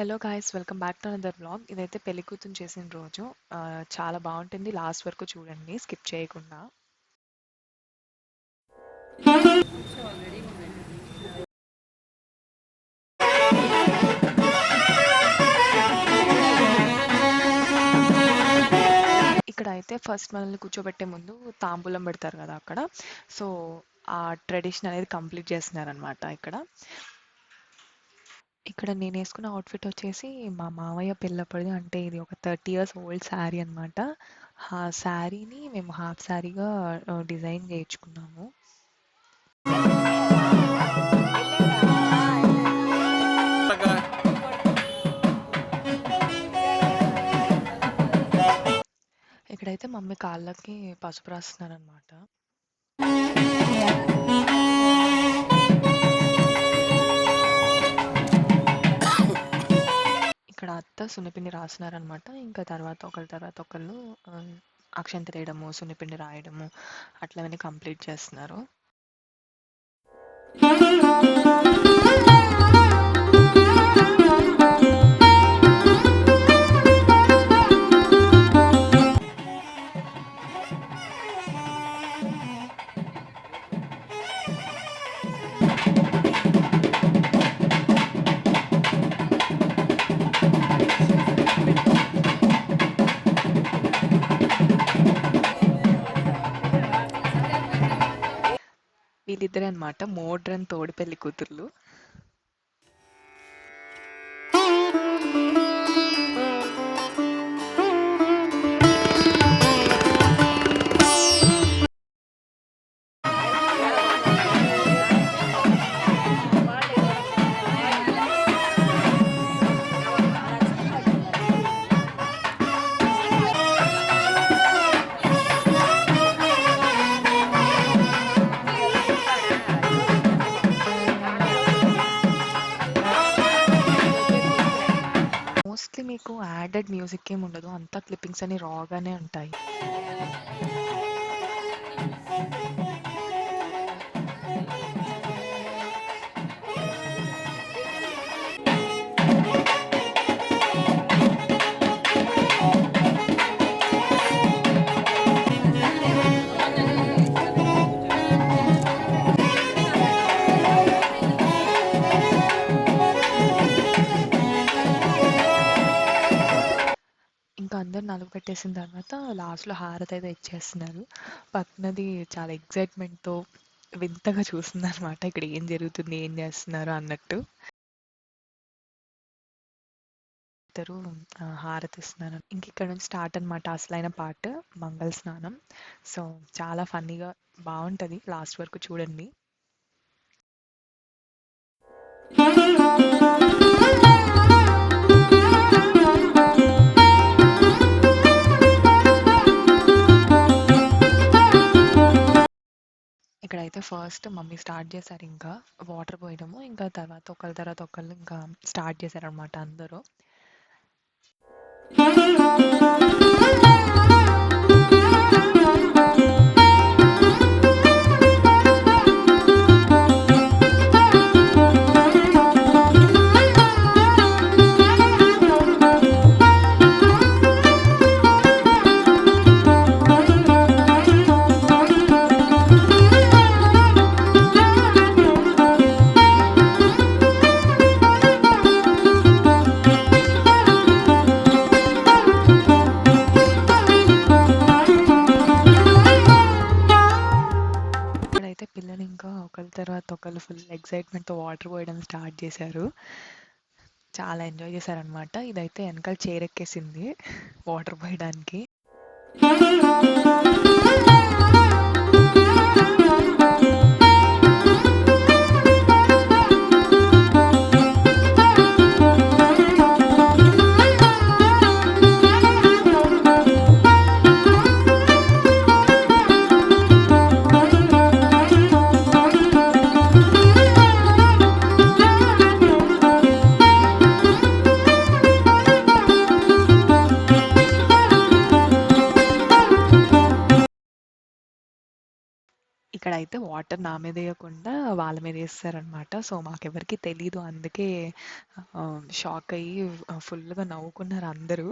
Hello guys, welcome back to another vlog. ఇదైతే పెళ్లి కూతురు చేసిన రోజు. చాలా బాగుంటుంది. లాస్ట్ వరకు చూడండి, స్కిప్ చేయకుండా. ఇక్కడ అయితే ఫస్ట్ మనల్ని కూర్చోబెట్టే ముందు తాంబూలం పెడతారు కదా అక్కడ. సో ఆ ట్రెడిషన్ అనేది కంప్లీట్ చేస్తున్నారనమాట. ఇక్కడ నేను వేసుకున్న అవుట్ఫిట్ వచ్చేసి మా మామయ్య పెళ్ళప్పటిది. అంటే ఇది ఒక 30 years ఓల్డ్ శారీ అనమాట. ఆ శారీని మేము హాఫ్ శారీగా డిజైన్ చేయించుకున్నాము. ఇక్కడైతే మమ్మీ కాళ్ళకి పసుపు రాస్తున్నారనమాట. ఇక్కడ అత్త సున్నిపిండి రాస్తున్నారనమాట. ఇంకా తర్వాత ఒకళ్ళు అక్షంతలు వేయడము, సున్నిపిండి రాయడము అట్లవన్నీ కంప్లీట్ చేస్తున్నారు. వీళ్ళిద్దరే అనమాట మోడ్రన్ తోడి పెళ్లి కూతుర్లు. మోస్ట్లీ మీకు యాడెడ్ మ్యూజిక్ ఏమి ఉండదు, అంతా క్లిప్పింగ్స్ అన్ని రాగానే ఉంటాయి. ఇంకా అందరు నలుగు పెట్టేసిన తర్వాత లాస్ట్లో హారతి అయితే ఇచ్చేస్తున్నారు. పక్కనది చాలా ఎగ్జైట్మెంట్తో వింతగా చూస్తుంది అనమాట, ఇక్కడ ఏం జరుగుతుంది, ఏం చేస్తున్నారు అన్నట్టు. ఇద్దరు హారతి ఇస్తున్నారు. ఇంక ఇక్కడ నుంచి స్టార్ట్ అనమాట అసలైన పార్ట్, మంగళ స్నానం. సో చాలా ఫన్నీగా బాగుంటుంది, లాస్ట్ వరకు చూడండి. ఇక్కడైతే ఫస్ట్ మమ్మీ స్టార్ట్ చేశారు, ఇంకా వాటర్ పోయడము. ఇంకా తర్వాత ఒకళ్ళు ఇంకా స్టార్ట్ చేశారు అనమాట అందరూ. పిల్లలు ఇంకా ఒకరి తర్వాత ఒకళ్ళు ఫుల్ ఎక్సైట్మెంట్తో వాటర్ పోయడం స్టార్ట్ చేశారు. చాలా ఎంజాయ్ చేశారనమాట. ఇదైతే వెనకాల చేరెక్కేసింది వాటర్ పోయడానికి. ఇక్కడైతే వాటర్ నా మీద వేయకుండా వాళ్ళ మీద వేస్తారనమాట. సో మాకెవరికి తెలీదు, అందుకే షాక్ అయ్యి ఫుల్గా నవ్వుకున్నారు అందరూ.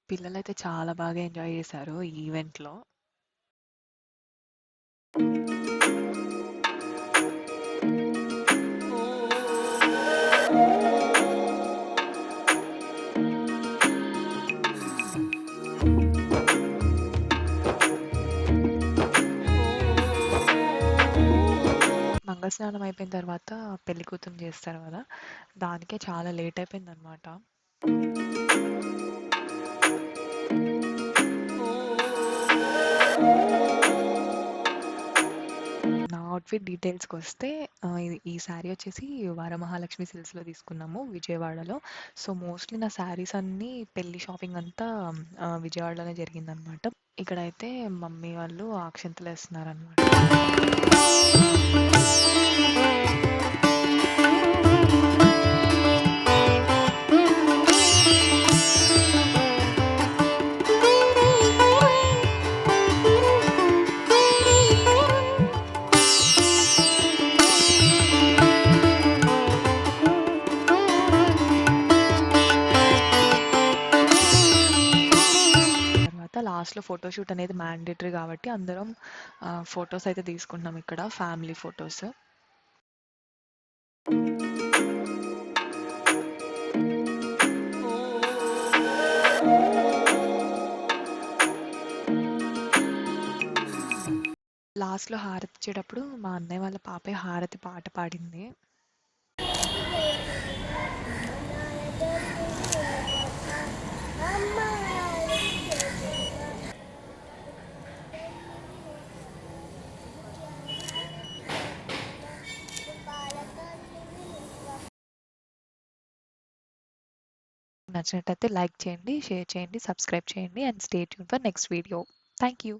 పిల్లలైతే చాలా బాగా ఎంజాయ్ చేశారు ఈ ఈవెంట్లో. మంగళస్నానం అయిపోయిన తర్వాత పెళ్లి కూతుర్ని చేస్తారు కదా, దానికే చాలా లేట్ అయిపోయిందనమాట. నా అవుట్ఫిట్ డీటెయిల్స్కి వస్తే ఈ శారీ వచ్చేసి వరమహాలక్ష్మి సిల్క్స్లో తీసుకున్నాము విజయవాడలో. సో మోస్ట్లీ నా శారీస్ అన్నీ పెళ్లి షాపింగ్ అంతా విజయవాడలోనే జరిగిందనమాట. ఇక్కడైతే మమ్మీ వాళ్ళు అక్షంతలు వేస్తున్నారనమాట. తర్వాత లాస్ట్లో ఫోటోషూట్ అనేది మ్యాండేటరీ కాబట్టి అందరం ఫొటోస్ అయితే తీసుకుంటున్నాం ఇక్కడ, ఫ్యామిలీ ఫొటోస్. లాస్ట్లో హారతి ఇచ్చేటప్పుడు మా అన్నయ్య వాళ్ళ పాపే హారతి పాట పాడింది. నచ్చినట్టయితే లైక్ చేయండి, షేర్ చేయండి, సబ్స్క్రైబ్ చేయండి and stay tune for next video. Thank you.